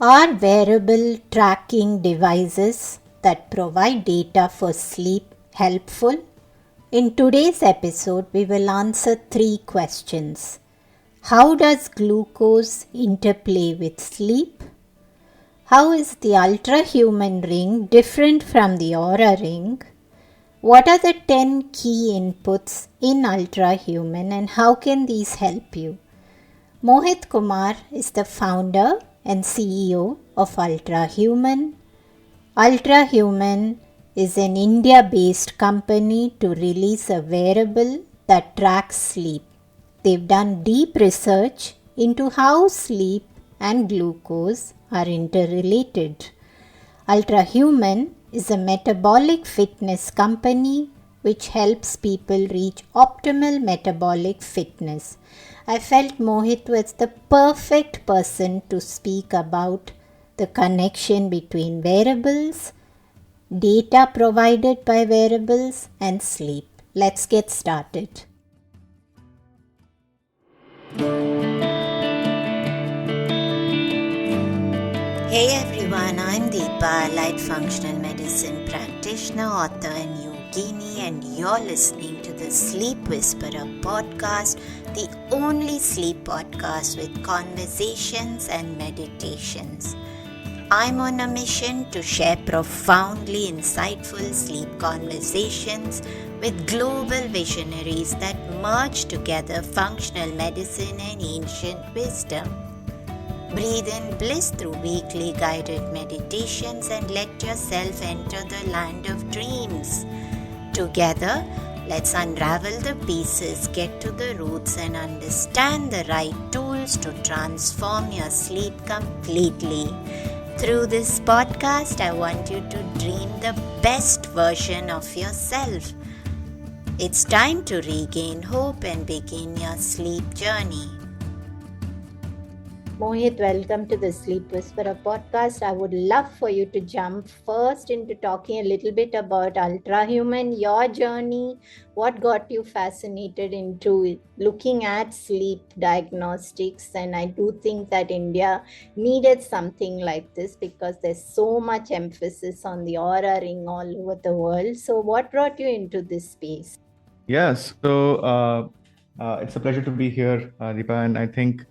Are wearable tracking devices that provide data for sleep helpful? In today's episode, we will answer 3 questions. How does glucose interplay with sleep? How is the Ultrahuman ring different from the Oura ring? What are the 10 key inputs in Ultrahuman and how can these help you? Mohit Kumar is the founder and CEO of Ultrahuman. Ultrahuman is an India-based company to release a wearable that tracks sleep. They've done deep research into how sleep and glucose are interrelated. Ultrahuman is a metabolic fitness company which helps people reach optimal metabolic fitness. I felt Mohit was the perfect person to speak about the connection between wearables, data provided by wearables, and sleep. Let's get started. Hey everyone, I'm Deepa, light functional medicine practitioner, author and yogini, and you're listening to the Sleep Whisperer podcast, the only sleep podcast with conversations and meditations. I'm on a mission to share profoundly insightful sleep conversations with global visionaries that merge together functional medicine and ancient wisdom. Breathe in bliss through weekly guided meditations and let yourself enter the land of dreams. Together, let's unravel the pieces, get to the roots, and understand the right tools to transform your sleep completely. Through this podcast, I want you to dream the best version of yourself. It's time to regain hope and begin your sleep journey. Mohit, welcome to the Sleep Whisperer podcast. I would love for you to jump first into talking a little bit about Ultrahuman, your journey, what got you fascinated into looking at sleep diagnostics. And I do think that India needed something like this because there's so much emphasis on the Oura ring all over the world. So what brought you into this space? Yeah, so it's a pleasure to be here, Deepa, and I think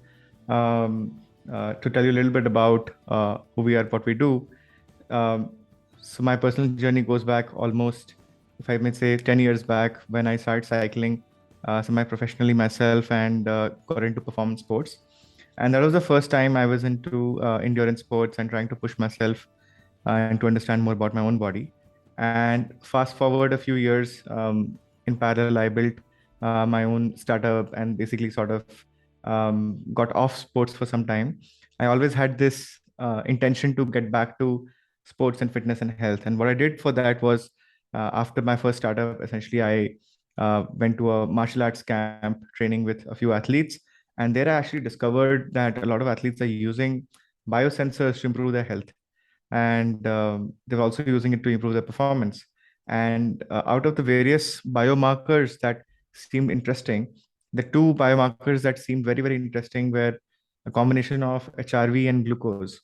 to tell you a little bit about who we are, what we do. So my personal journey goes back almost, if I may say, 10 years back when I started cycling semi-professionally myself and got into performance sports. And that was the first time I was into endurance sports and trying to push myself and to understand more about my own body. And fast forward a few years, in parallel, I built my own startup and basically sort of got off sports for some time. I always had this intention to get back to sports and fitness and health. And what I did for that was after my first startup, essentially, I went to a martial arts camp training with a few athletes. And there I actually discovered that a lot of athletes are using biosensors to improve their health. And they're also using it to improve their performance. And out of the various biomarkers that seemed interesting, the two biomarkers that seemed very, very interesting were a combination of HRV and glucose,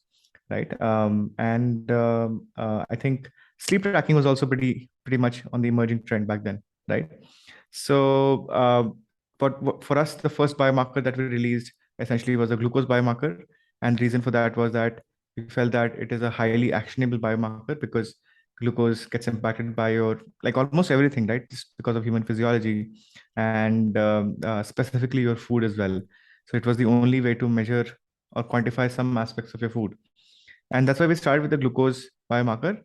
right? I think sleep tracking was also pretty much on the emerging trend back then, right? So, but for us, the first biomarker that we released essentially was a glucose biomarker, and the reason for that was that we felt that it is a highly actionable biomarker because glucose gets impacted by your like almost everything, right? Just because of human physiology and specifically your food as well. So it was the only way to measure or quantify some aspects of your food. And that's why we started with the glucose biomarker.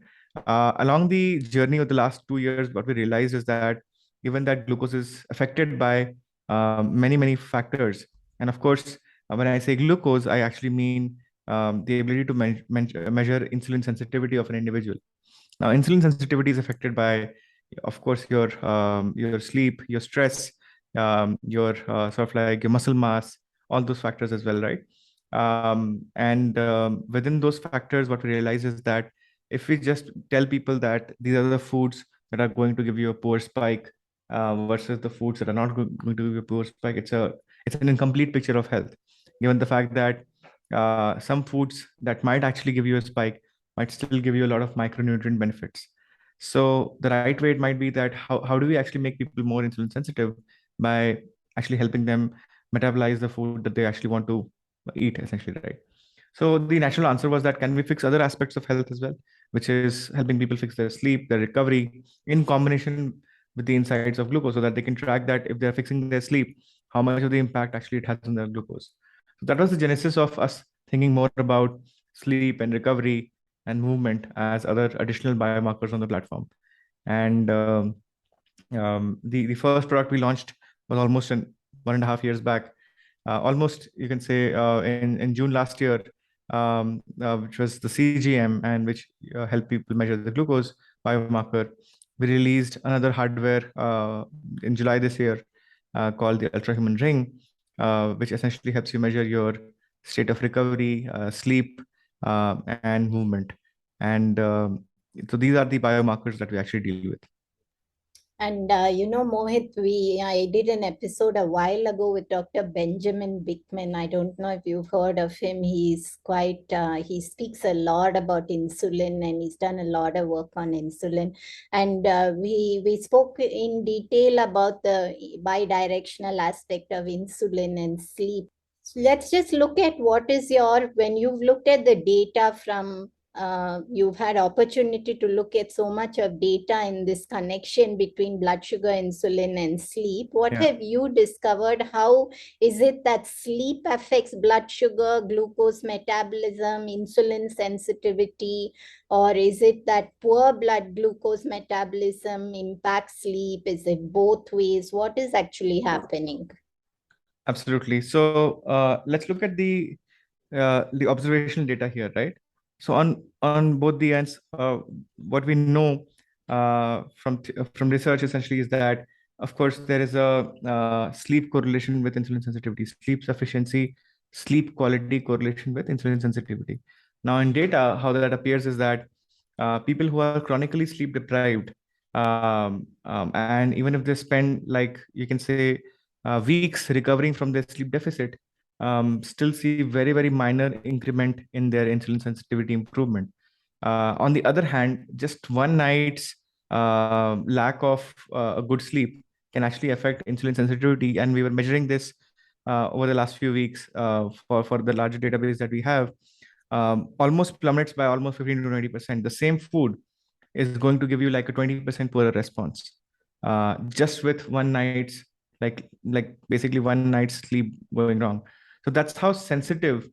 Along the journey of the last 2 years, what we realized is that given that glucose is affected by many, many factors, and of course, when I say glucose, I actually mean the ability to measure insulin sensitivity of an individual. Now, insulin sensitivity is affected by, of course, your sleep, your stress, your sort of like your muscle mass, all those factors as well, right? Within those factors, what we realize is that if we just tell people that these are the foods that are going to give you a poor spike versus the foods that are not going to give you a poor spike, it's an incomplete picture of health, given the fact that some foods that might actually give you a spike might still give you a lot of micronutrient benefits. So the right way it might be that how do we actually make people more insulin sensitive by actually helping them metabolize the food that they actually want to eat, essentially, right? So the natural answer was that can we fix other aspects of health as well, which is helping people fix their sleep, their recovery, in combination with the insights of glucose, so that they can track that if they're fixing their sleep, how much of the impact actually it has on their glucose. So that was the genesis of us thinking more about sleep and recovery and movement as other additional biomarkers on the platform. And the first product we launched was almost 1.5 years back, almost you can say in June last year, which was the CGM, and which helped people measure the glucose biomarker. We released another hardware in July this year called the Ultrahuman Ring, which essentially helps you measure your state of recovery, sleep, and movement. And so these are the biomarkers that we actually deal with. And Mohit, I did an episode a while ago with Dr. Benjamin Bickman. I don't know if you've heard of him. He's quite he speaks a lot about insulin, and he's done a lot of work on insulin. And we spoke in detail about the bidirectional aspect of insulin and sleep. So let's just look at what is when you've looked at the data from, you've had opportunity to look at so much of data in this connection between blood sugar, insulin, and sleep. What Yeah. have you discovered? How is it that sleep affects blood sugar, glucose metabolism, insulin sensitivity, or is it that poor blood glucose metabolism impacts sleep? Is it both ways? What is actually happening? Absolutely. So let's look at the observational data here, right? So on both the ends, what we know from research essentially is that, of course, there is a sleep correlation with insulin sensitivity, sleep sufficiency, sleep quality correlation with insulin sensitivity. Now, in data, how that appears is that people who are chronically sleep deprived, and even if they spend, like, you can say, weeks recovering from their sleep deficit, still see very, very minor increment in their insulin sensitivity improvement. On the other hand, just one night's lack of a good sleep can actually affect insulin sensitivity. And we were measuring this over the last few weeks for the larger database that we have. Almost plummets by almost 15 to 20%. The same food is going to give you like a 20% poorer response, just with one night's, like basically one night's sleep going wrong. So that's how sensitive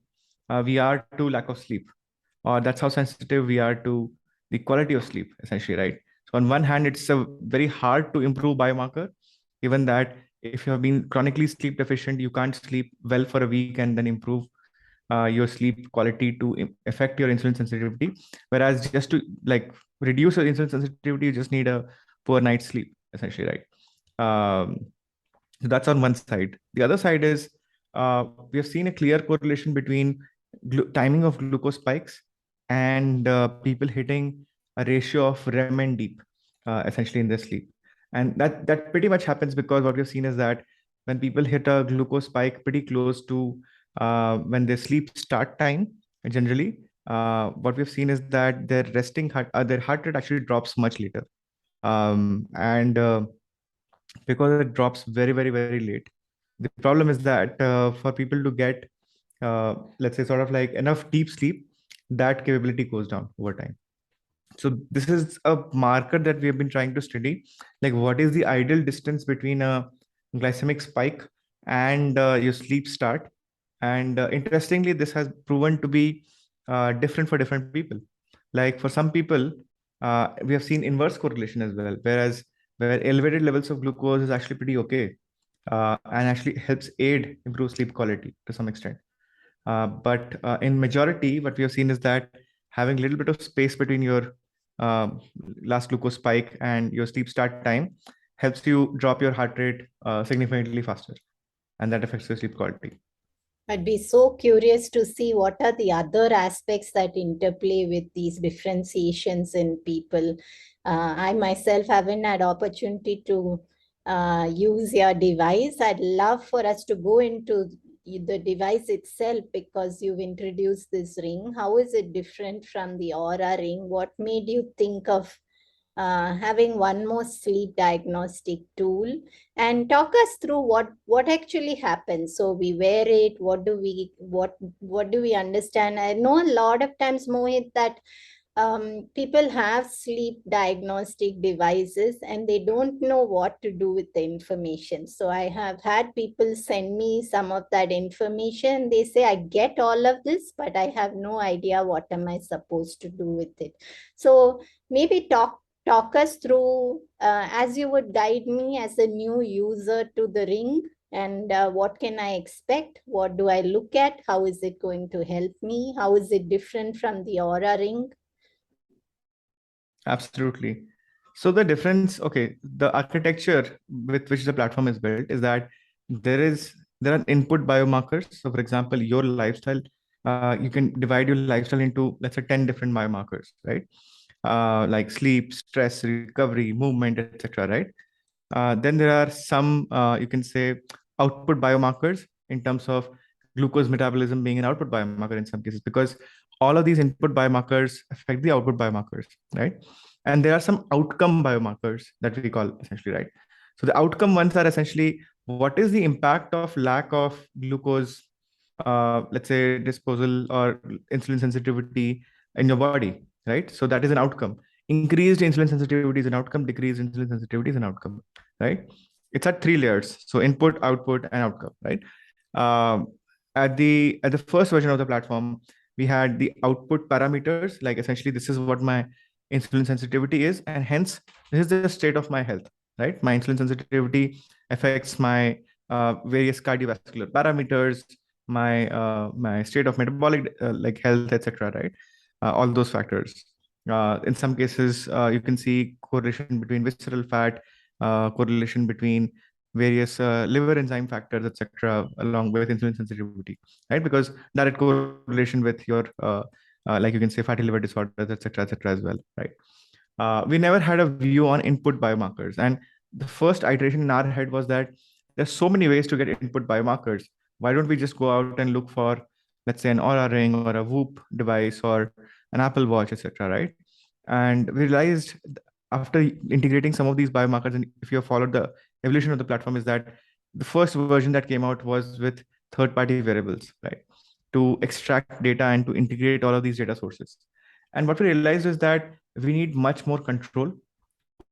we are to lack of sleep, or that's how sensitive we are to the quality of sleep, essentially, right? So on one hand, it's a very hard to improve biomarker, given that if you have been chronically sleep deficient, you can't sleep well for a week and then improve your sleep quality to affect your insulin sensitivity. Whereas just to like reduce your insulin sensitivity, you just need a poor night's sleep, essentially, right? So that's on one side. The other side is we have seen a clear correlation between timing of glucose spikes and people hitting a ratio of REM and deep, essentially, in their sleep. And that pretty much happens because what we've seen is that when people hit a glucose spike pretty close to when their sleep start time, generally, what we've seen is that their heart rate actually drops much later. And because it drops very, very, very late, the problem is that for people to get, let's say, sort of like enough deep sleep, that capability goes down over time. So this is a marker that we have been trying to study, like what is the ideal distance between a glycemic spike and your sleep start. And interestingly, this has proven to be different for different people. Like for some people, we have seen inverse correlation as well, whereas where elevated levels of glucose is actually pretty okay, and actually helps aid improve sleep quality to some extent. But in majority, what we have seen is that having a little bit of space between your uh, last glucose spike and your sleep start time helps you drop your heart rate significantly faster, and that affects your sleep quality. I'd be so curious to see what are the other aspects that interplay with these differentiations in people. I myself haven't had opportunity to use your device. I'd love for us to go into the device itself, because you've introduced this ring. How is it different from the Oura ring? What made you think of having one more sleep diagnostic tool? And talk us through what actually happens. So we wear it. What do we understand? I know a lot of times, Mohit, that people have sleep diagnostic devices and they don't know what to do with the information. So I have had people send me some of that information. They say, I get all of this, but I have no idea what am I supposed to do with it. So maybe talk us through, as you would guide me as a new user to the ring, and what can I expect? What do I look at? How is it going to help me? How is it different from the Oura ring? Absolutely. So the difference, okay, the architecture with which the platform is built is that there are input biomarkers. So for example, your lifestyle, you can divide your lifestyle into, let's say, 10 different biomarkers, right? Like sleep, stress, recovery, movement, etc. Right? Then there are some, you can say, output biomarkers in terms of glucose metabolism being an output biomarker in some cases, because all of these input biomarkers affect the output biomarkers, right? And there are some outcome biomarkers that we call essentially, right? So the outcome ones are essentially what is the impact of lack of glucose, let's say disposal or insulin sensitivity in your body, right? So that is an outcome. Increased insulin sensitivity is an outcome, decreased insulin sensitivity is an outcome, right? It's at three layers. So input, output, and outcome, right? Um, at the first version of the platform, we had the output parameters, like essentially this is what my insulin sensitivity is, and hence this is the state of my health, right? My insulin sensitivity affects my various cardiovascular parameters, my state of metabolic like health, etc. Right? All those factors. In some cases, you can see correlation between visceral fat, correlation between various liver enzyme factors, etc., along with insulin sensitivity, right? Because direct correlation with your, like you can say, fatty liver disorders, etc., as well, right? We never had a view on input biomarkers, and the first iteration in our head was that there's so many ways to get input biomarkers. Why don't we just go out and look for, let's say, an Oura ring or a Whoop device or an Apple Watch, etc., right? And we realized after integrating some of these biomarkers, and if you have followed the evolution of the platform, is that the first version that came out was with third-party variables, right? To extract data and to integrate all of these data sources. And what we realized is that we need much more control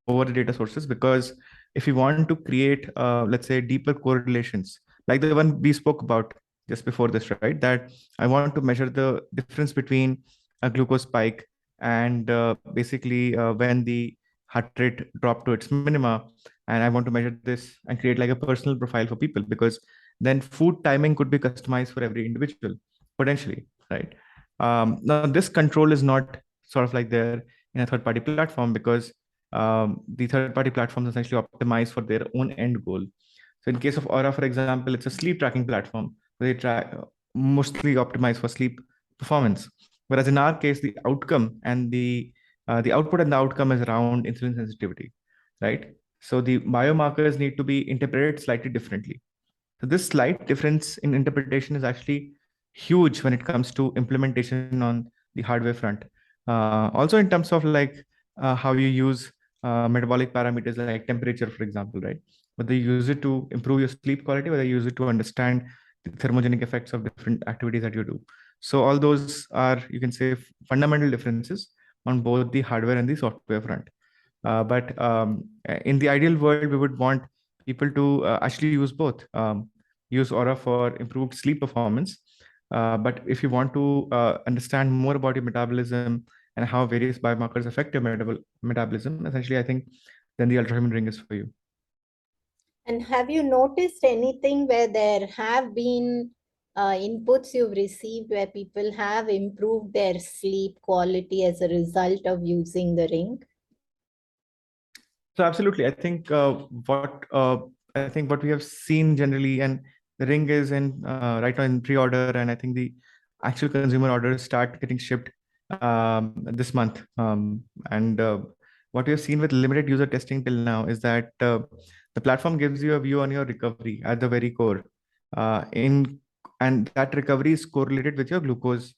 over the data sources, because if we want to create, let's say, deeper correlations, like the one we spoke about just before this, right? That I want to measure the difference between a glucose spike and basically when the heart rate dropped to its minima. And I want to measure this and create like a personal profile for people, because then food timing could be customized for every individual potentially, right? Now, this control is not sort of like there in a third party platform, because the third party platforms essentially optimize for their own end goal. So in case of Aura, for example, it's a sleep tracking platform where they try mostly optimize for sleep performance. Whereas in our case, the outcome and the output and the outcome is around insulin sensitivity, right? So the biomarkers need to be interpreted slightly differently. So this slight difference in interpretation is actually huge when it comes to implementation on the hardware front. Also in terms of like how you use metabolic parameters like temperature, for example, right? Whether you use it to improve your sleep quality, whether you use it to understand the thermogenic effects of different activities that you do. So all those are, you can say, fundamental differences on both the hardware and the software front. But in the ideal world, we would want people to actually use both. Use Aura for improved sleep performance. But if you want to understand more about your metabolism and how various biomarkers affect your metabolism, essentially, I think then the Ultrahuman ring is for you. And have you noticed anything where there have been inputs you've received where people have improved their sleep quality as a result of using the ring? So absolutely, I think what we have seen generally, and the ring is in right now in pre-order, and I think the actual consumer orders start getting shipped this month. And what we have seen with limited user testing till now is that the platform gives you a view on your recovery at the very core. In and that recovery is correlated with your glucose,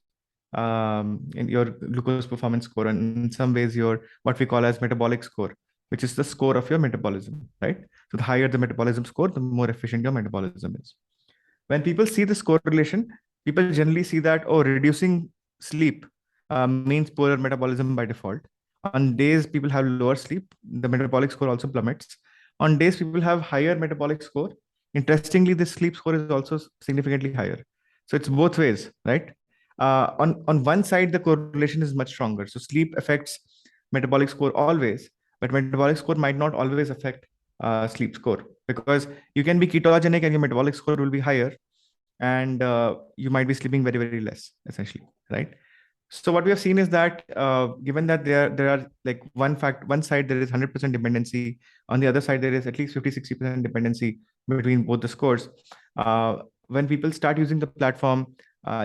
in your glucose performance score, and in some ways your what we call as metabolic score, which is the score of your metabolism, right? So the higher the metabolism score, the more efficient your metabolism is. When people see this correlation, people generally see that, oh, reducing sleep means poorer metabolism by default. On days people have lower sleep, the metabolic score also plummets. On days people have higher metabolic score, interestingly, the sleep score is also significantly higher. So it's both ways, right? On one side, the correlation is much stronger. So sleep affects metabolic score always, but metabolic score might not always affect sleep score, because you can be ketogenic and your metabolic score will be higher, and you might be sleeping very, very less, essentially, right? So what we have seen is that, given that there are like one side there is 100% dependency, on the other side there is at least 50-60% dependency between both the scores. When people start using the platform,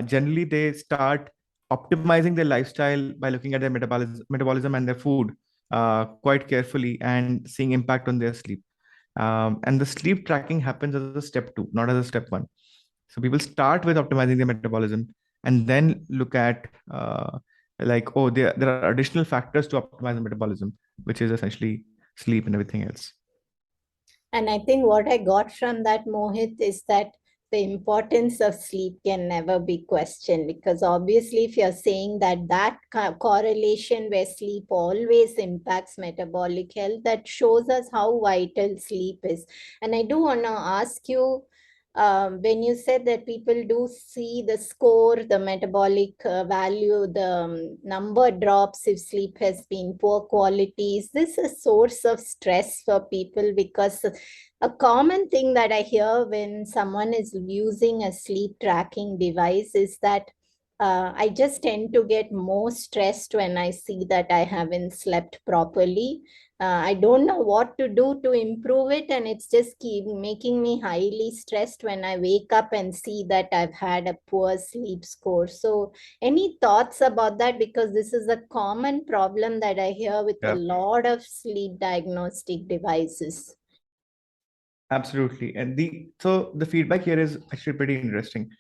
generally they start optimizing their lifestyle by looking at their metabolism and their food quite carefully and seeing impact on their sleep. And the sleep tracking happens as a step 2, not as a step 1. So people start with optimizing their metabolism and then look at like, oh, there are additional factors to optimize the metabolism, which is essentially sleep and everything else. And I think what I got from that, Mohit, is that the importance of sleep can never be questioned, because obviously if you're saying that correlation where sleep always impacts metabolic health, that shows us how vital sleep is. And I do want to ask you, when you said that people do see the score, the metabolic value, the number drops if sleep has been poor quality, is this a source of stress for people? Because a common thing that I hear when someone is using a sleep tracking device is that I just tend to get more stressed when I see that I haven't slept properly. I don't know what to do to improve it, and it's just keep making me highly stressed when I wake up and see that I've had a poor sleep score. So, any thoughts about that? Because this is a common problem that I hear with a Yeah, lot of sleep diagnostic devices. absolutely. And the feedback here is actually pretty interesting.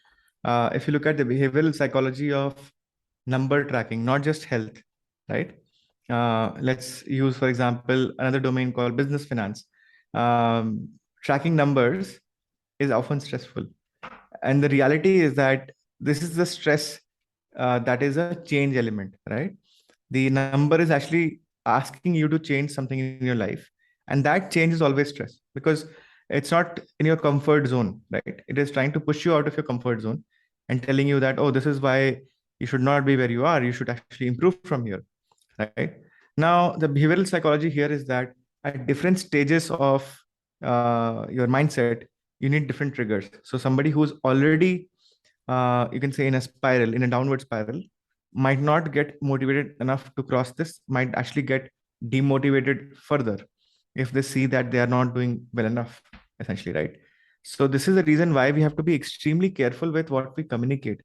If you look at the behavioral psychology of number tracking, not just health, right? Let's use, for example, another domain called business finance. Tracking numbers is often stressful. And the reality is that this is the stress that is a change element, right? The number is actually asking you to change something in your life. And that change is always stress, because it's not in your comfort zone, right? It is trying to push you out of your comfort zone and telling you that, oh, this is why you should not be where you are. You should actually improve from here, right? Now, the behavioral psychology here is that at different stages of your mindset, you need different triggers. So somebody who's already, you can say, in a spiral, in a downward spiral, might not get motivated enough to cross this, might actually get demotivated further if they see that they are not doing well enough, essentially, right? So this is the reason why we have to be extremely careful with what we communicate.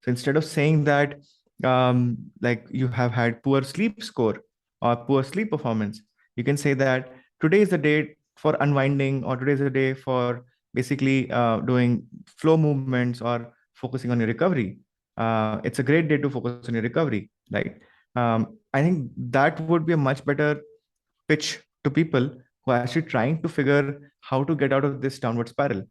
So instead of saying that, like, you have had poor sleep score or poor sleep performance, you can say that today is the day for unwinding, or today is the day for basically doing flow movements or focusing on your recovery. It's a great day to focus on your recovery, right? I think that would be a much better pitch to people who are actually trying to figure how to get out of this downward spiral.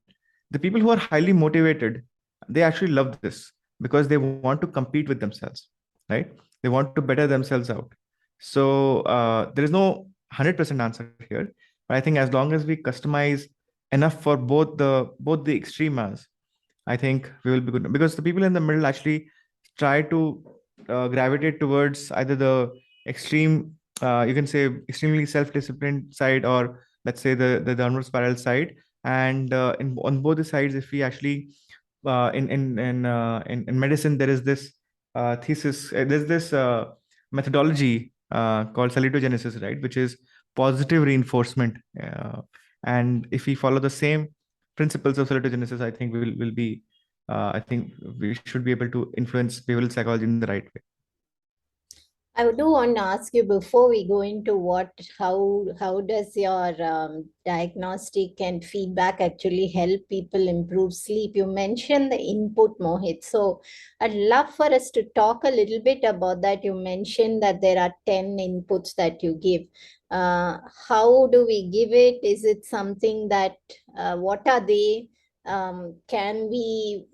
The people who are highly motivated, they actually love this because they want to compete with themselves, right? They want to better themselves out. So there is no 100% answer here, but I think as long as we customize enough for both the extremes, I think we will be good, because the people in the middle actually try to gravitate towards either the extreme, you can say, extremely self-disciplined side, or let's say the downward spiral side. And on both the sides, if we actually in medicine, there is this there's this methodology called salutogenesis, right, which is positive reinforcement. And if we follow the same principles of salutogenesis, I think we will be I think we should be able to influence behavioral psychology in the right way. I do want to ask you before we go into how does your diagnostic and feedback actually help people improve sleep? You mentioned the input, Mohit. So I'd love for us to talk a little bit about that. You mentioned that there are 10 inputs that you give. How do we give it? Is it something that, what are they? Can we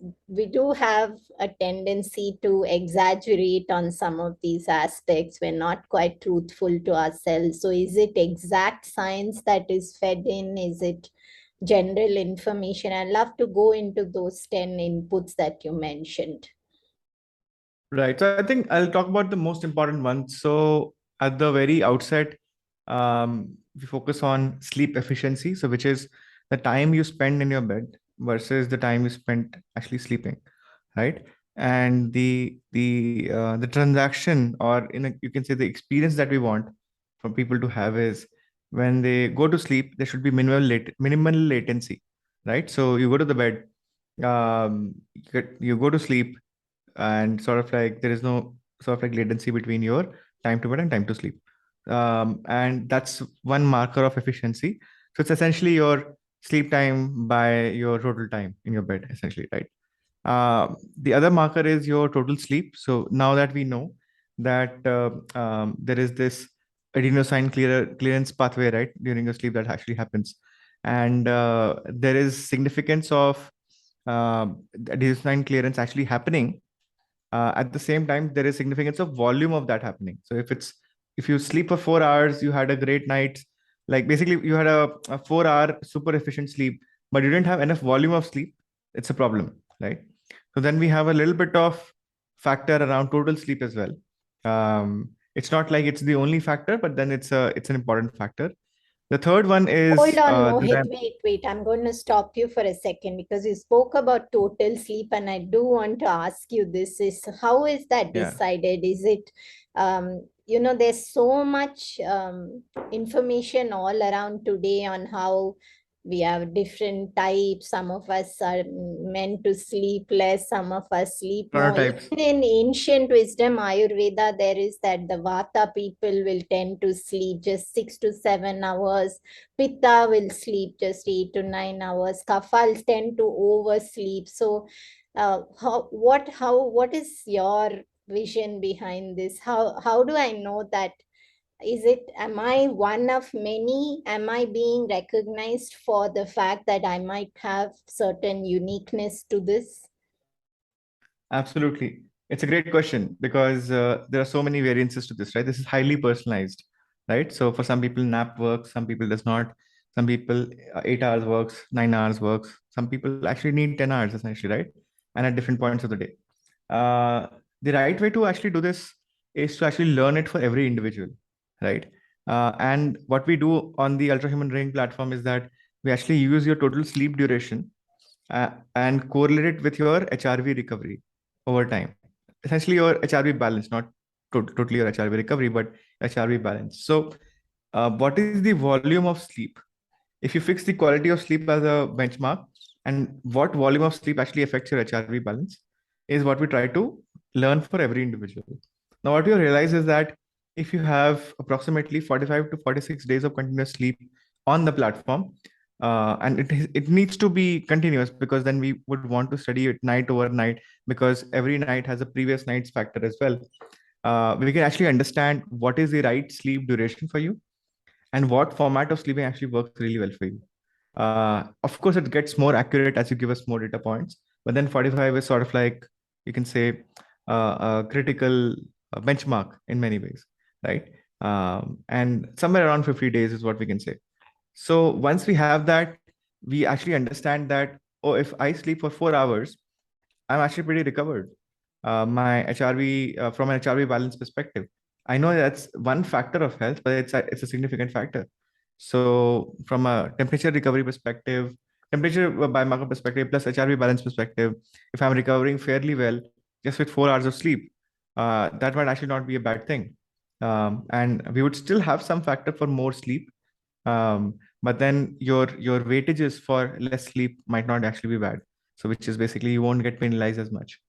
do have a tendency to exaggerate on some of these aspects. We're not quite truthful to ourselves. So is it exact science that is fed in? Is it general information? I'd love to go into those 10 inputs that you mentioned. Right. So I think I'll talk about the most important ones. So at the very outset, we focus on sleep efficiency. So which is the time you spend in your bed versus the time you spend actually sleeping, right? And the transaction, or you can say the experience that we want for people to have is when they go to sleep, there should be minimal latency, right? So you go to the bed, you go to sleep, and sort of like there is no sort of like latency between your time to bed and time to sleep. And that's one marker of efficiency. So it's essentially your sleep time by your total time in your bed, essentially, right? The other marker is your total sleep. So now that we know that there is this clearance pathway, right, during your sleep that actually happens, and there is significance of adenosine clearance actually happening. At the same time, there is significance of volume of that happening. So if you sleep for 4 hours, you had a great night, like basically you had a 4 hour super efficient sleep, but you didn't have enough volume of sleep, it's a problem, right? So then we have a little bit of factor around total sleep as well. It's not like it's the only factor, but then it's an important factor. The third one Hold is on, the Mohit. REM. Wait. I'm going to stop you for a second because you spoke about total sleep, and I do want to ask you this: is how is that Yeah. decided? Is it, there's so much information all around today on how we have different types. Some of us are meant to sleep less, some of us sleep more. Chronotypes. Even in ancient wisdom, Ayurveda, there is that the Vata people will tend to sleep just 6 to 7 hours. Pitta will sleep just 8 to 9 hours. Kaphals tend to oversleep. So, what is your vision behind this? How do I know that? Am I one of many? Am I being recognized for the fact that I might have certain uniqueness to this? Absolutely. It's a great question because there are so many variances to this, right? This is highly personalized, right? So for some people, nap works, some people does not. Some people, 8 hours works, 9 hours works. Some people actually need 10 hours essentially, right? And at different points of the day. Uh, the right way to actually do this is to actually learn it for every individual, right? And what we do on the Ultrahuman Ring platform is that we actually use your total sleep duration and correlate it with your HRV recovery over time. Essentially, your HRV balance, not totally your HRV recovery, but HRV balance. So, what is the volume of sleep? If you fix the quality of sleep as a benchmark, and what volume of sleep actually affects your HRV balance, is what we try to learn for every individual. Now, what you realize is that if you have approximately 45 to 46 days of continuous sleep on the platform, and it needs to be continuous, because then we would want to study it night over night, because every night has a previous night's factor as well. We can actually understand what is the right sleep duration for you and what format of sleeping actually works really well for you. Of course, it gets more accurate as you give us more data points, but then 45 is sort of like, you can say, a critical benchmark in many ways, right? And somewhere around 50 days is what we can say. So once we have that, we actually understand that, oh, if I sleep for 4 hours, I'm actually pretty recovered. My HRV, from an HRV balance perspective, I know that's one factor of health, but it's a significant factor. So from a temperature recovery perspective, temperature biomarker perspective, plus HRV balance perspective, if I'm recovering fairly well just with 4 hours of sleep, that might actually not be a bad thing. And we would still have some factor for more sleep, but then your weightages for less sleep might not actually be bad. So which is basically you won't get penalized as much.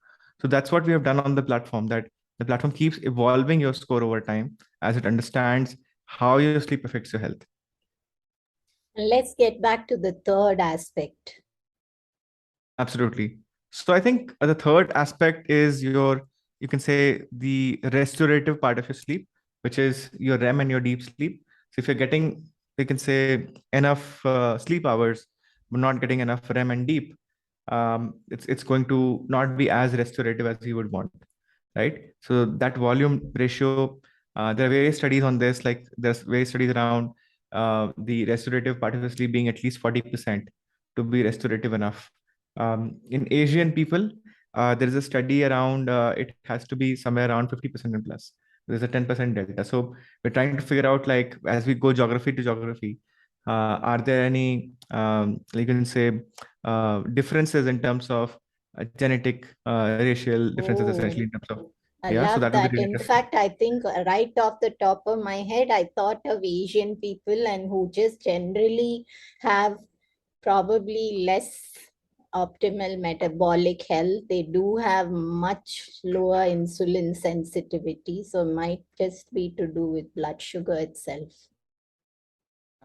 So that's what we have done on the platform, that the platform keeps evolving your score over time as it understands how your sleep affects your health. Let's get back to the third aspect. Absolutely. So I think the third aspect is you can say the restorative part of your sleep, which is your REM and your deep sleep. So if you're getting, you can say, enough sleep hours, but not getting enough REM and deep, it's going to not be as restorative as you would want, right? So that volume ratio, there are various studies on this. Like there's various studies around the restorative part of the sleep being at least 40% to be restorative enough. In Asian people, there is a study around it has to be somewhere around 50% and plus. There's a 10% delta. So we're trying to figure out, like, as we go geography to geography, are there any, you can say, differences in terms of genetic racial differences, essentially, in terms of, I yeah, so love that would be that. really In interesting. fact, I think right off the top of my head, I thought of Asian people and who just generally have probably less optimal metabolic health. They do have much lower insulin sensitivity, so might just be to do with blood sugar itself.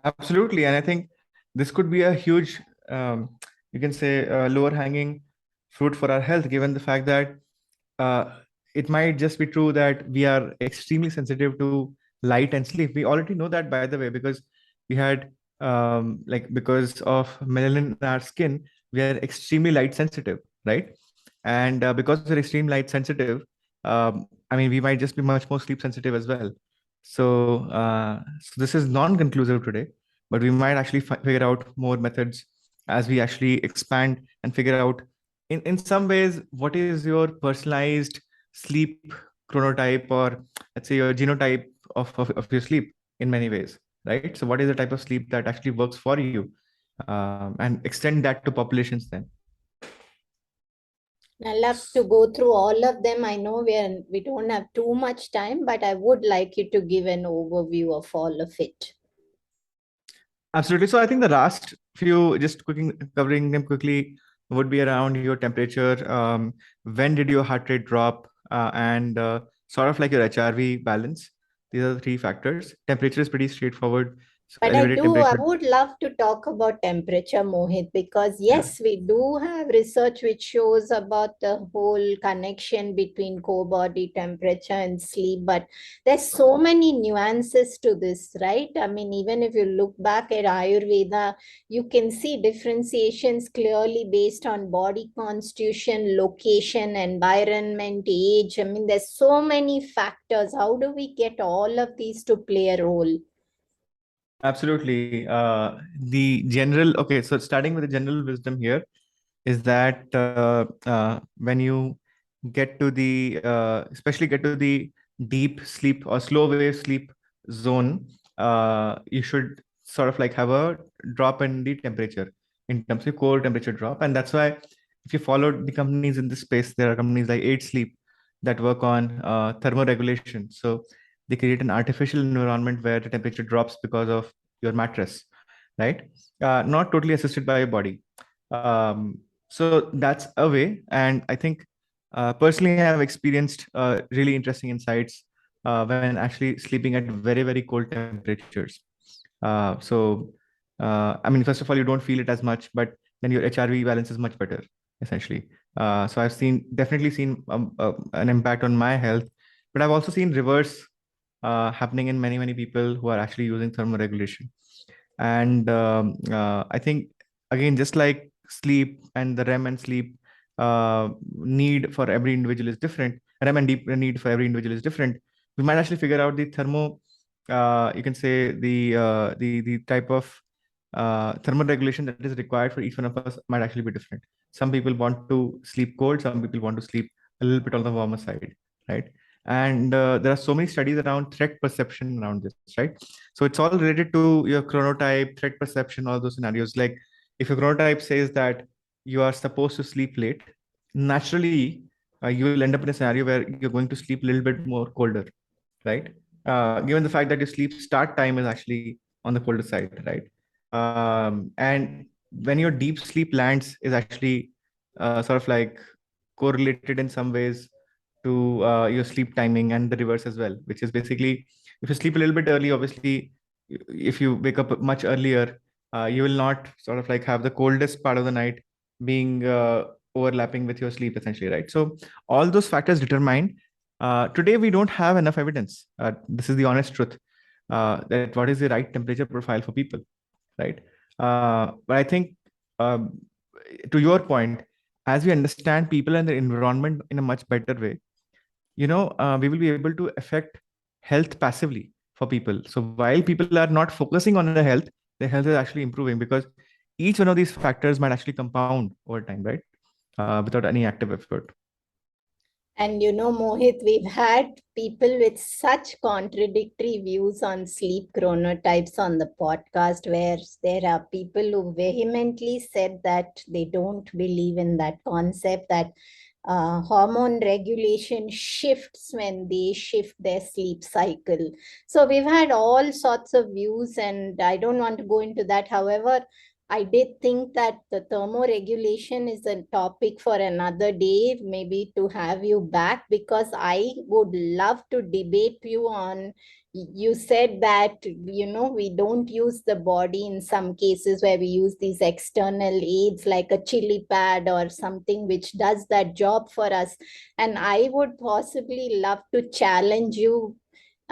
Absolutely. And I think this could be a huge, you can say, lower hanging fruit for our health, given the fact that uh, it might just be true that we are extremely sensitive to light and sleep. We already know that, by the way, because we had, like, because of melanin in our skin, we are extremely light sensitive, right? And because we're extreme light sensitive, I mean, we might just be much more sleep sensitive as well. So this is non-conclusive today, but we might actually figure out more methods as we actually expand and figure out, in some ways, what is your personalized sleep chronotype, or let's say your genotype of your sleep in many ways, right? So what is the type of sleep that actually works for you, and extend that to populations then. I love to go through all of them. I know we don't have too much time, but I would like you to give an overview of all of it. Absolutely. So I think the last few, just covering them quickly, would be around your temperature. When did your heart rate drop? And sort of like your HRV balance. These are the three factors. Temperature is pretty straightforward. So But elevated I temperature. would love to talk about temperature, Mohit, because Yeah. yes, we do have research which shows about the whole connection between core body temperature and sleep. But there's so many nuances to this, right? I mean, even if you look back at Ayurveda, you can see differentiations clearly based on body constitution, location, environment, age. I mean, there's so many factors. How do we get all of these to play a role? Absolutely. The general, okay, so starting with the general wisdom here is that when you get to the, especially get to the deep sleep or slow wave sleep zone, you should sort of like have a drop in the temperature in terms of core temperature drop. And that's why if you follow the companies in this space, there are companies like 8 Sleep that work on thermoregulation. So they create an artificial environment where the temperature drops because of your mattress, right? Not totally assisted by your body. So that's a way. And I think personally, I've experienced really interesting insights when actually sleeping at very, very cold temperatures. I mean, first of all, you don't feel it as much, but then your HRV balance is much better, essentially. So I've definitely seen an impact on my health, but I've also seen reverse happening in many, many people who are actually using thermoregulation. And I think, again, just like sleep and the REM and sleep need for every individual is different, REM and deep need for every individual is different. We might actually figure out the you can say the type of thermoregulation that is required for each one of us might actually be different. Some people want to sleep cold, some people want to sleep a little bit on the warmer side, right? And there are so many studies around threat perception around this, right? So it's all related to your chronotype, threat perception, all those scenarios. Like if your chronotype says that you are supposed to sleep late, naturally you will end up in a scenario where you're going to sleep a little bit more colder, right? Given the fact that your sleep start time is actually on the colder side, right? And when your deep sleep lands is actually sort of like correlated in some ways to your sleep timing, and the reverse as well, which is basically if you sleep a little bit early, obviously, if you wake up much earlier, you will not sort of like have the coldest part of the night being overlapping with your sleep, essentially, right? So all those factors determine. Today, we don't have enough evidence. This is the honest truth. That what is the right temperature profile for people, right? But I think, um, to your point, as we understand people and the environment in a much better way, we will be able to affect health passively for people. So while people are not focusing on their health is actually improving, because each one of these factors might actually compound over time, right? Without any active effort. And Mohit, we've had people with such contradictory views on sleep chronotypes on the podcast, where there are people who vehemently said that they don't believe in that concept, that hormone regulation shifts when they shift their sleep cycle. So we've had all sorts of views, and I don't want to go into that. However, I did think that the thermoregulation is a topic for another day, maybe to have you back, because I would love to debate you on. You said that, we don't use the body in some cases where we use these external aids like a chili pad or something which does that job for us. And I would possibly love to challenge you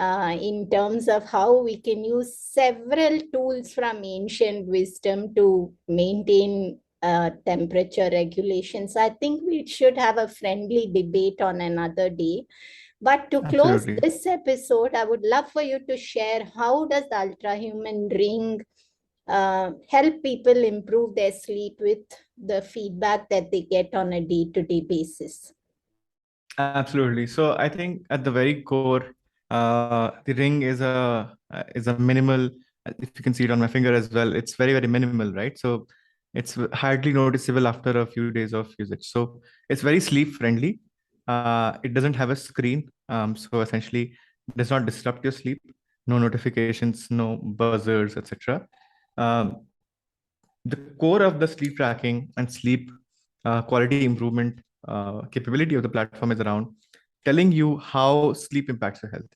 in terms of how we can use several tools from ancient wisdom to maintain temperature regulations. I think we should have a friendly debate on another day. But to close Absolutely. this episode, I would love for you to share, how does the Ultrahuman ring help people improve their sleep with the feedback that they get on a day-to-day basis? Absolutely. So I think at the very core, the ring is a minimal. If you can see it on my finger as well, it's very, very minimal, right? So it's hardly noticeable after a few days of usage. So it's very sleep friendly. It doesn't have a screen, so essentially it does not disrupt your sleep. No notifications, no buzzers, etc. Um, the core of the sleep tracking and sleep quality improvement capability of the platform is around telling you how sleep impacts your health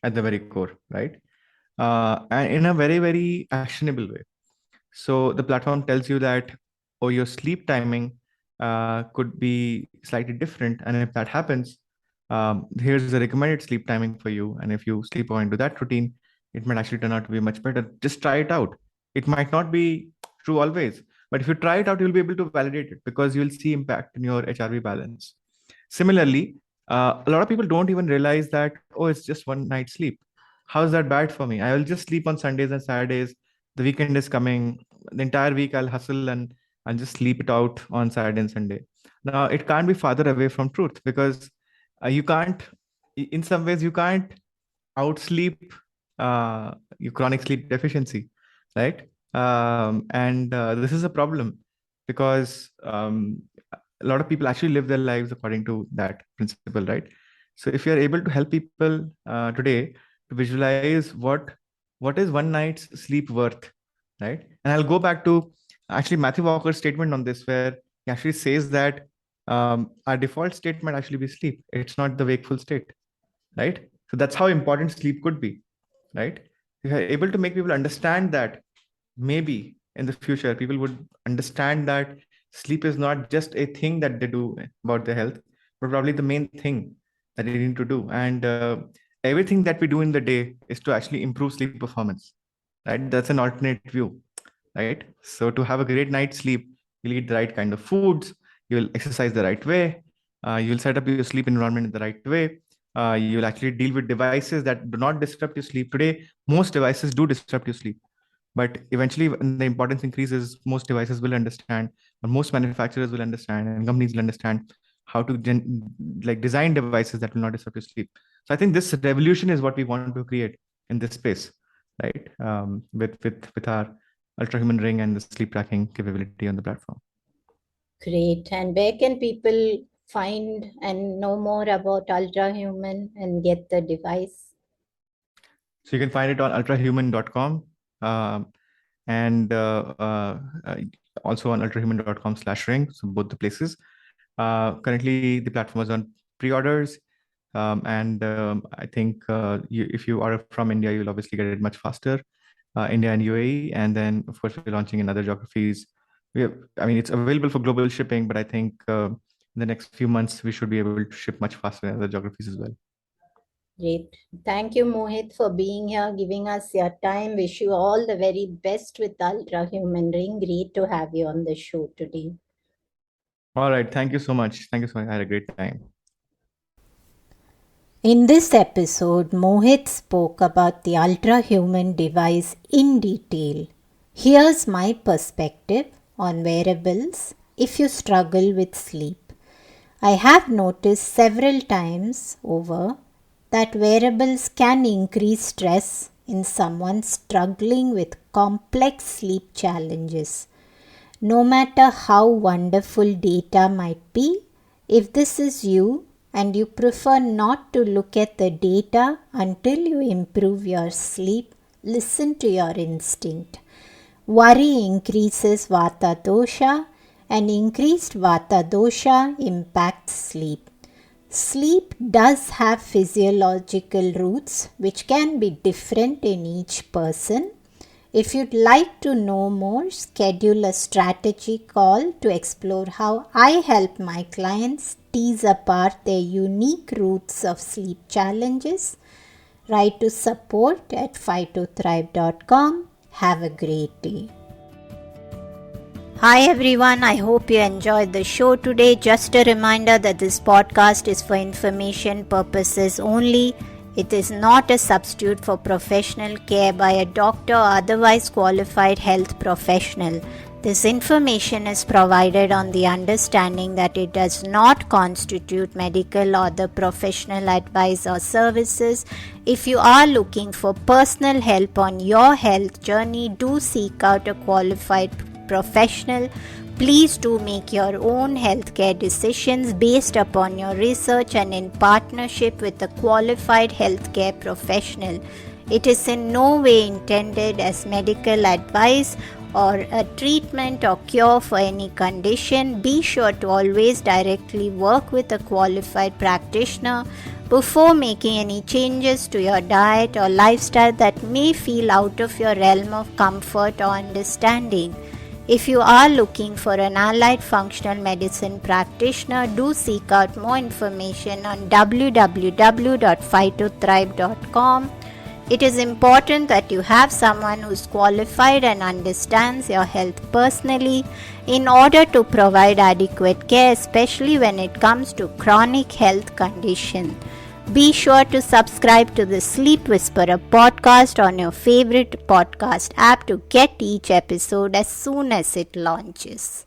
at the very core, right? And in a very, very actionable way. So the platform tells you that, oh, your sleep timing could be slightly different. And if that happens, here's the recommended sleep timing for you. And if you sleep according to that routine, it might actually turn out to be much better. Just try it out. It might not be true always, but if you try it out, you'll be able to validate it because you'll see impact in your HRV balance. Similarly, a lot of people don't even realize that, oh, it's just one night's sleep. How's that bad for me? I will just sleep on Sundays and Saturdays. The weekend is coming. The entire week I'll hustle and I'll just sleep it out on Saturday and Sunday. Now, it can't be farther away from truth because you can't, in some ways, you can't outsleep your chronic sleep deficiency, right? And this is a problem because a lot of people actually live their lives according to that principle, right? So if you're able to help people today to visualize what is one night's sleep worth, right? And I'll go back to actually Matthew Walker's statement on this, where he actually says that our default state might actually be sleep. It's not the wakeful state, right? So that's how important sleep could be, right? If you're able to make people understand that, maybe in the future people would understand that sleep is not just a thing that they do about their health, but probably the main thing that they need to do. And everything that we do in the day is to actually improve sleep performance, right? That's an alternate view, right? So to have a great night's sleep, you'll eat the right kind of foods, you'll exercise the right way, you'll set up your sleep environment in the right way. You'll actually deal with devices that do not disrupt your sleep. Today, most devices do disrupt your sleep. But eventually, when the importance increases, most devices will understand, or most manufacturers will understand, and companies will understand how to design devices that will not disrupt your sleep. So I think this revolution is what we want to create in this space, right? With our Ultrahuman ring and the sleep tracking capability on the platform. Great. And where can people find and know more about Ultrahuman and get the device? So you can find it on ultrahuman.com, and also on ultrahuman.com/ring. So both the places. Currently, the platform is on pre-orders. I think if you are from India, you'll obviously get it much faster. India and UAE, and then of course we're launching in other geographies. I mean, it's available for global shipping, but I think in the next few months we should be able to ship much faster in other geographies as well. Great. Thank you, Mohit, for being here, giving us your time. Wish you all the very best with Ultrahuman Ring. Great to have you on the show today. All right. Thank you so much. Thank you so much. I had a great time. In this episode, Mohit spoke about the Ultrahuman device in detail. Here's my perspective on wearables if you struggle with sleep. I have noticed several times over that wearables can increase stress in someone struggling with complex sleep challenges. No matter how wonderful data might be, if this is you and you prefer not to look at the data until you improve your sleep, listen to your instinct. Worry increases Vata dosha, and increased Vata dosha impacts sleep. Sleep does have physiological roots which can be different in each person. If you'd like to know more, schedule a strategy call to explore how I help my clients tease apart their unique roots of sleep challenges. Write to support@fightothrive.com. Have a great day. Hi everyone, I hope you enjoyed the show today. Just a reminder that this podcast is for information purposes only. It is not a substitute for professional care by a doctor or otherwise qualified health professional. This information is provided on the understanding that it does not constitute medical or other professional advice or services. If you are looking for personal help on your health journey, do seek out a qualified professional. Please do make your own healthcare decisions based upon your research and in partnership with a qualified healthcare professional. It is in no way intended as medical advice or a treatment or cure for any condition. Be sure to always directly work with a qualified practitioner before making any changes to your diet or lifestyle that may feel out of your realm of comfort or understanding. If you are looking for an allied functional medicine practitioner, do seek out more information on www.fightothrive.com. It is important that you have someone who is qualified and understands your health personally in order to provide adequate care, especially when it comes to chronic health conditions. Be sure to subscribe to the Sleep Whisperer podcast on your favorite podcast app to get each episode as soon as it launches.